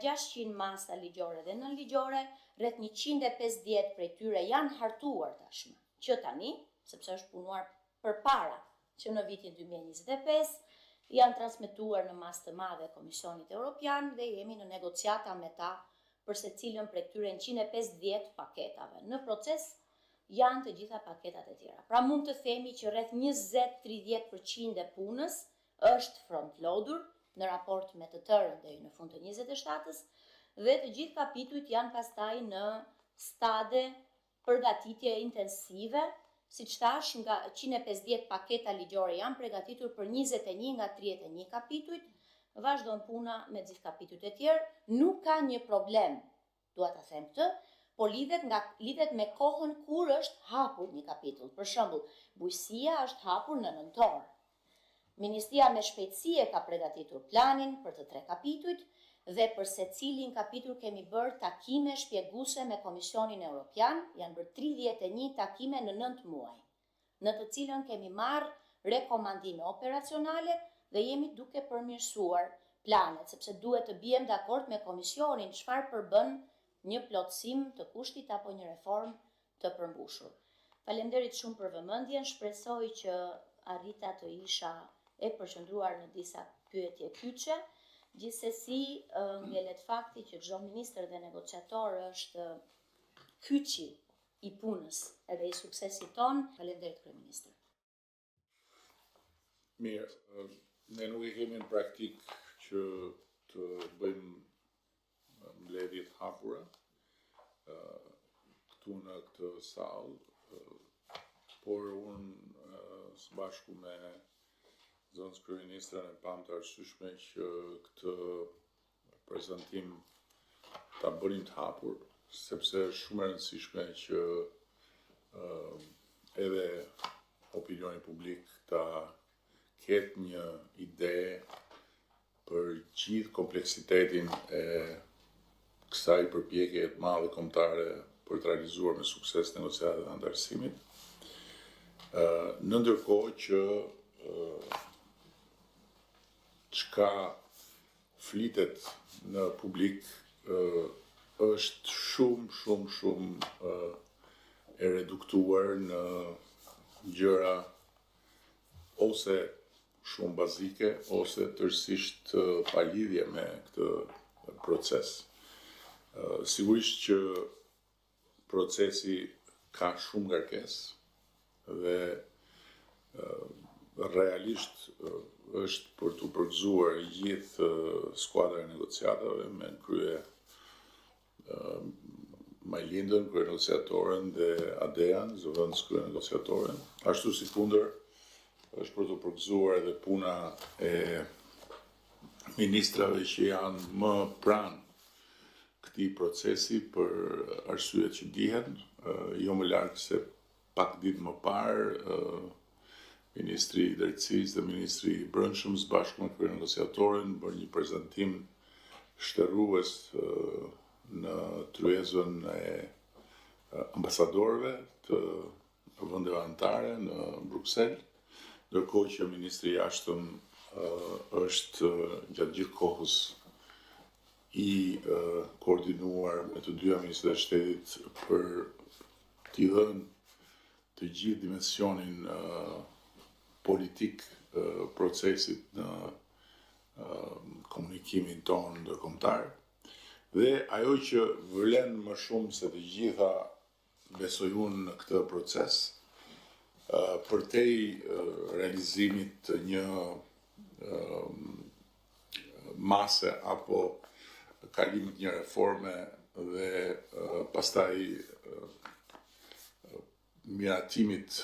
600 masa ligjore dhe nën ligjore, rreth 150 prej tyre janë hartuar tashmë, që tani, sepse është punuar përpara që në vitin 2025, janë transmetuar në masë të madhe Komisionit Evropian dhe jemi në negociata me ta për secilën prej këtyre 150 paketave. Në proces janë të gjitha paketat e tjera. Pra mund të themi që rreth 20-30% e punës është front-loadur në raport me të tërën deri në fund të 27-ës dhe të gjithë kapitujt janë pastaj në stade përgatitje intensive, siç thash, nga 150 paketa ligjore janë përgatitur për 21 nga 31 kapitujt, vazhdon puna me gjithë kapitujt e tjerë, nuk ka një problem, dua ta them këtë, po lidhet me kohën kur është hapur një kapitull. Për shembull, bujqësia është hapur në nëntor. Ministria me shpejtësi e ka përgatitur planin për të 3 kapitujt dhe për secilin kapitull kemi bërë takime shpjeguese me Komisionin Evropian, janë bërë 31 takime në 9 muaj, në të cilën kemi marrë rekomandime operacionale dhe jemi duke përmirësuar planet, sepse duhet të bijem dakord me Komisionin çfarë përbën një plotësim të kushtit apo një reformë të përmbushur. Faleminderit shumë për vëmendjen, shpresoj që arrita të isha e përqendruar në disa pyetje kyçe. Gjithsesi, ngjelet fakti që çdo ministër dhe negociator është kyçi i punës edhe i suksesit ton. Faleminderit kryeministër. Mirë, ne nuk e kemi në praktik që të bëjmë mbledhjet hapura këtu në këtë sallë, por unë së bashku me zonës kryeministrën e pam të arsyeshme që këtë prezantim ta bënim të hapur, sepse është shumë e rëndësishme që edhe opinioni publik ta ketë një ide për gjithë kompleksitetin e kësaj përpjekje të madhe kombëtare për të realizuar me sukses negociatat e antarësimit. Në ndërkohë që çka flitet në publik është shumë e reduktuar në gjëra ose shumë bazike ose tërësisht pa lidhje me këtë proces. Sigurisht që procesi ka shumë ngarkesë dhe realisht është për të përgëzuar gjithë skuadra e negociatave me krye Majlindën, krye negociatoren dhe Adean, zëvendës krye negociatoren. Ashtu si kundër është për të përgëzuar edhe puna e ministrave që janë më pranë këtij procesi për arsyet që dihen, jo më larg se pak ditë më parë Ministri i Drejtësisë dhe Ministri i Brendshëm së bashku me krye negociatorin bërë një prezantim shtërrues në tryezën e ambasadorëve të vendeve anëtare në Bruksel, ndërkohë që Ministri i Jashtëm është gjatë gjithë kohës i koordinuar me të dyja ministrat e shtetit për t'i dhënë të gjithë dimensionin politik procesit në komunikimin tonë ndërkombëtar. Dhe ajo që vlen më shumë se të gjitha, besoj unë në këtë proces, përtej realizimit të një mase apo kalimit një reforme dhe pastaj miratimit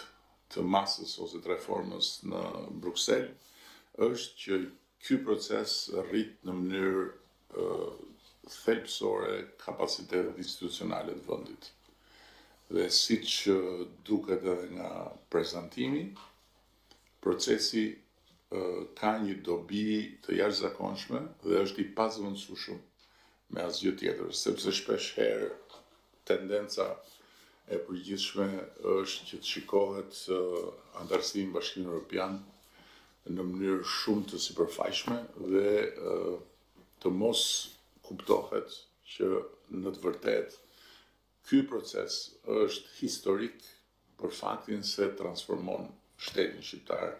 të masës ose të reformës në Bruksel, është që ky proces rrit në mënyrë thelbësore kapacitetet institucionale të vendit. Dhe siç duket edhe nga prezantimi, procesi ka një dobi të jashtëzakonshme dhe është i pazëvendësueshëm me asgjë tjetër, sepse shpesh herë tendenca e përgjithshme është që të shikohet antarësimi në Bashkimin Evropian në mënyrë shumë të sipërfaqshme dhe të mos kuptohet që në të vërtet ky proces është historik për faktin se transformon shtetin shqiptar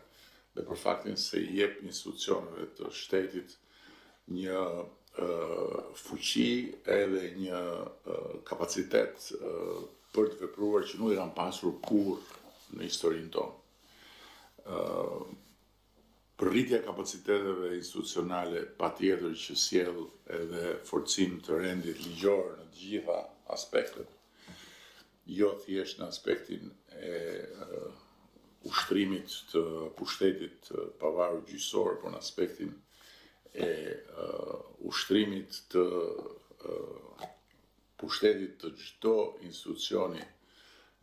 dhe për faktin se i jep institucioneve të shtetit një fuqi edhe një kapacitet për të vepruar që nuk e kanë pasur kurrë në historinë tonë. Përrritja kapaciteteve institucionale patjetër që sjell edhe forcim të rendit ligjor në të gjitha aspektet, jo thjesht në aspektin e ushtrimit të pushtetit pavarur gjyqësor, por në aspektin e ushtrimit të pushtetit të çdo institucioni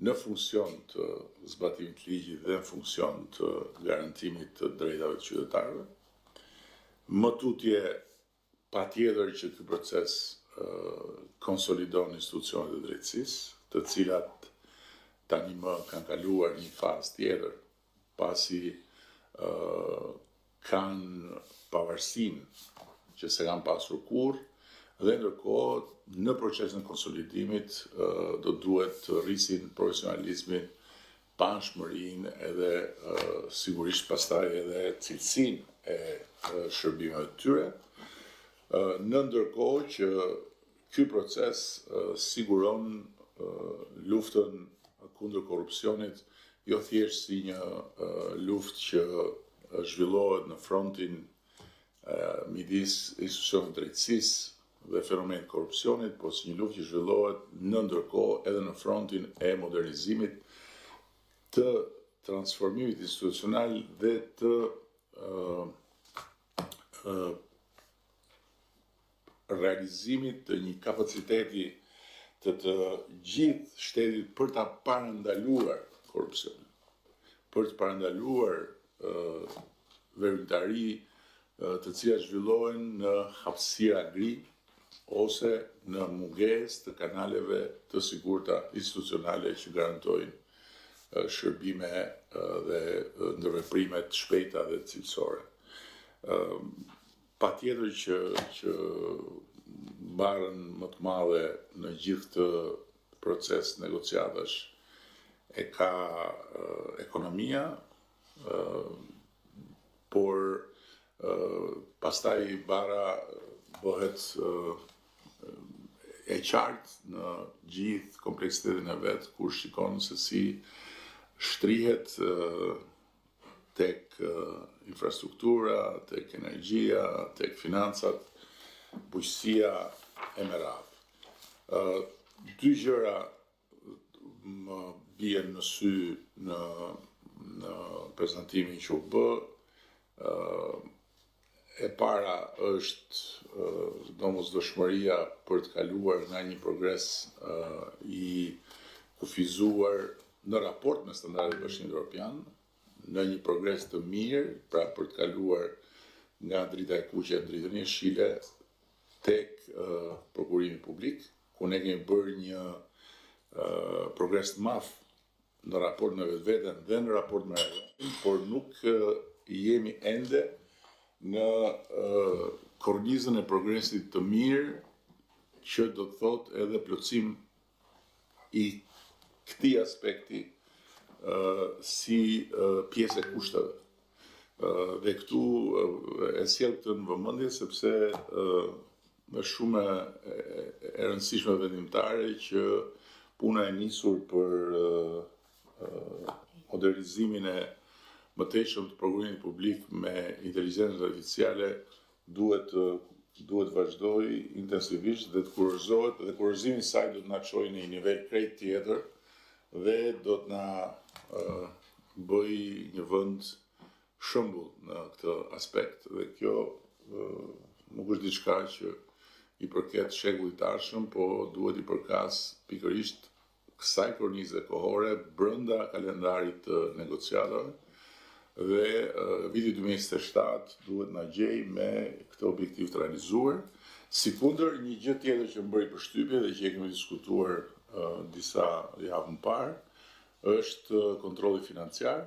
në funksion të zbatimit të ligjit dhe në funksion të garantimit të drejtave të qytetarëve. Më tutje patjetër që ky proces konsolidon institucionet e drejtësisë, të cilat tani më kanë kaluar një fazë tjetër, pasi kanë pavarësinë që se kanë pasur kurrë, dhe ndërkohë në procesin e konsolidimit do duhet të rrisin profesionalizmin, panshmërinë edhe sigurisht pastaj edhe cilësinë e shërbimeve të tyre, në ndërkohë që ky proces siguron luftën kundër korrupsionit jo thjesht si një luftë që zhvillohet në frontin midis institucioneve të drejtësisë dhe fenomenit korrupsionit, por si një luftë që zhvillohet në ndërkohë edhe në frontin e modernizimit të transformimit institucional dhe të realizimit të një kapaciteti të gjithë shtetit për ta parandaluar korrupsionin, për të parandaluar veprimtari të cilat zhvillohen në hapësira gri ose në mungesë të kanaleve të sigurta institucionale që garantojnë shërbime dhe ndërveprime të shpejta dhe të cilësore. Patjetër që barën më të madhe në gjithë këtë proces negociatash e ka ekonomia, por pastaj bara bëhet e qartë në gjithë kompleksitetin e vet, kur shikon se si shtrihet tek infrastruktura, tek energjia, tek financat, bujqësia e me radhë. Dy gjëra më bien në sy në prezantimin që u bë. E para është domosdoshmëria për të kaluar nga një progres i kufizuar në raport me standardet e Bashkimit Evropian, në një progres të mirë, pra për të kaluar nga drita e kuqe në dritën e jeshile tek prokurimi publik, ku ne kemi bërë një progres të madh në raport me vetveten dhe në raport me Evropën, por nuk jemi ende në kornizën e progresit të mirë që do të thotë edhe plotësim i këtij aspekti si pjesë e kushteve. Dhe këtu e sjell këtë në vëmendje sepse është shumë e rëndësishme vendimtare që puna e nisur për modernizimin e mëtejshëm të prokurimit publik me inteligjencën artificiale duhet vazhdoj intensivisht dhe të kurorëzohet, dhe kurorëzimi i saj do të na çojë në një nivel krejt tjetër dhe do të na bëj një vend shembull në këtë aspekt. Dhe kjo nuk është diçka që i përket shekullit të ardhshëm, po duhet i përkas pikërisht kësaj kornize kohore brenda kalendarit të negociatave. Dhe viti 2027 duhet na gjej me këtë objektiv të realizuar. Sikundër një gjë tjetër që më bëri përshtypje dhe që e kemi diskutuar disa javë më parë, është kontrolli financiar,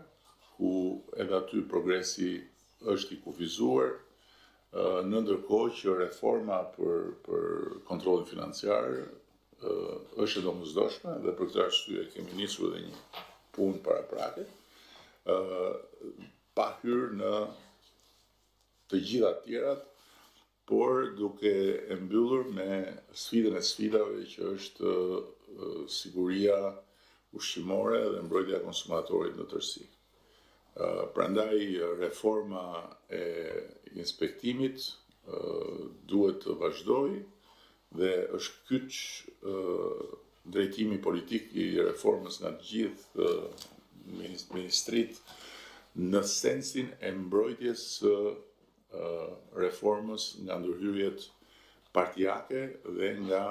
ku edhe aty progresi është i kufizuar, në ndërkohë që reforma për kontrollin financiar është e domosdoshme dhe për këtë arsye kemi nisur edhe një punë paraprake, pa hyrë në të gjitha të tjerat, por duke e mbyllur me sfidën e sfidave që është siguria ushqimore dhe mbrojtja e konsumatorit në tërësi. Prandaj reforma e inspektimit duhet të vazhdojë dhe është kyç drejtimi politik i reformës nga të gjithë ministritë në sensin e mbrojtjes së reformës nga ndërhyrjet partijake dhe nga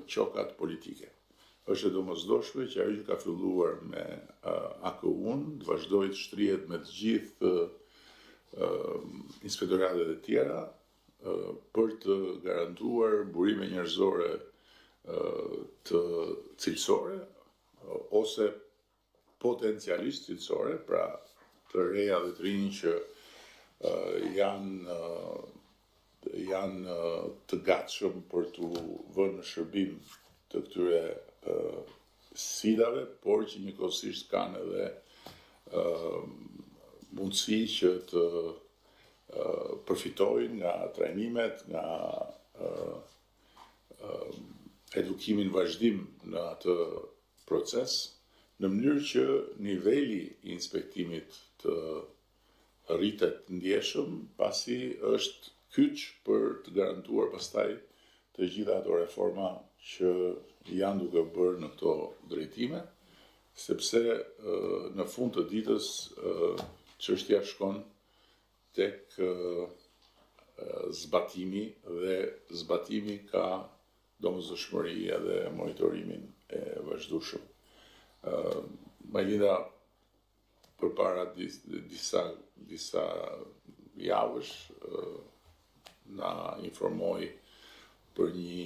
qokat politike. Është e domosdoshme që ajo që ka filluar me AKU-n të vazhdojë të shtrihet me të gjithë inspektoratet e tjera për të garantuar burime njerëzore të cilësore ose potencialisht cilësore, pra të reja dhe të rinj që janë të gatshëm për të vënë në shërbim të këtyre sfidave, por që njëkohësisht kanë edhe mundësi që të përfitojnë nga trajnimet, nga edukimin vazhdim në atë proces, në mënyrë që niveli i inspektimit të rritet ndjeshëm, pasi është kyç për të garantuar pastaj të gjitha ato reforma që janë duke bërë në këto drejtime, sepse në fund të ditës çështja shkon tek zbatimi dhe zbatimi ka domosdoshmëri edhe monitorimin e vazhdueshëm. Majlida përpara disa javësh na informoi për një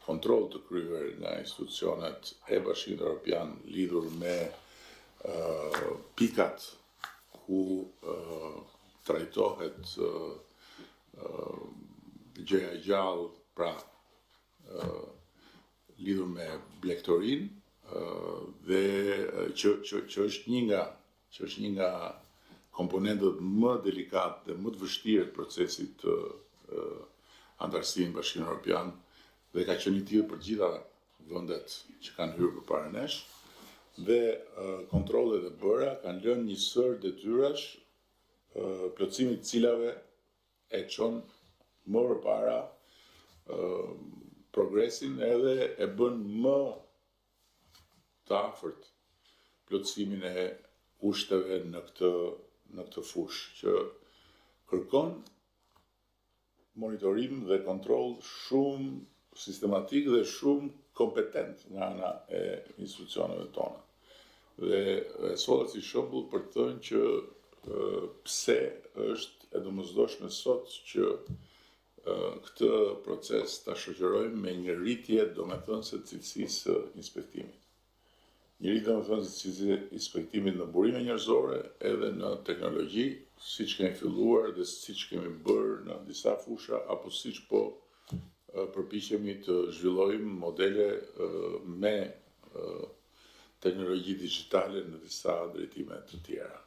kontroll të kryer nga institucionet e Bashkimit Evropian lidhur me pikat ku trajtohet gjëja e gjallë, pra lidhur me blegtorin dhe që është një nga komponentët më delikat dhe më të vështirë të procesit të antarësisë në Bashkimin Evropian dhe ka qenë i tillë për gjitha vendet që kanë hyrë përpara nesh, dhe kontrollet e bëra kanë lënë një sër detyrash plotësimi të cilave e çon më përpara progresin edhe e bën më të afërt plotësimin e kushteve në këtë fushë, që kërkon monitorim dhe kontroll shumë sistematik dhe shumë kompetent nga ana e institucioneve tona. Dhe solla si shembull për të thënë që pse është e domosdoshme sot që këtë proces ta shoqërojmë me një rritje domethënëse të cilësisë së inspektimit. Një rritje domethënëse të cilësisë së inspektimit në burime njerëzore edhe në teknologji, siç kemi filluar dhe siç kemi bërë në disa fusha, apo siç po përpiqemi të zhvillojmë modele me teknologji digjitale në disa drejtime të tjera.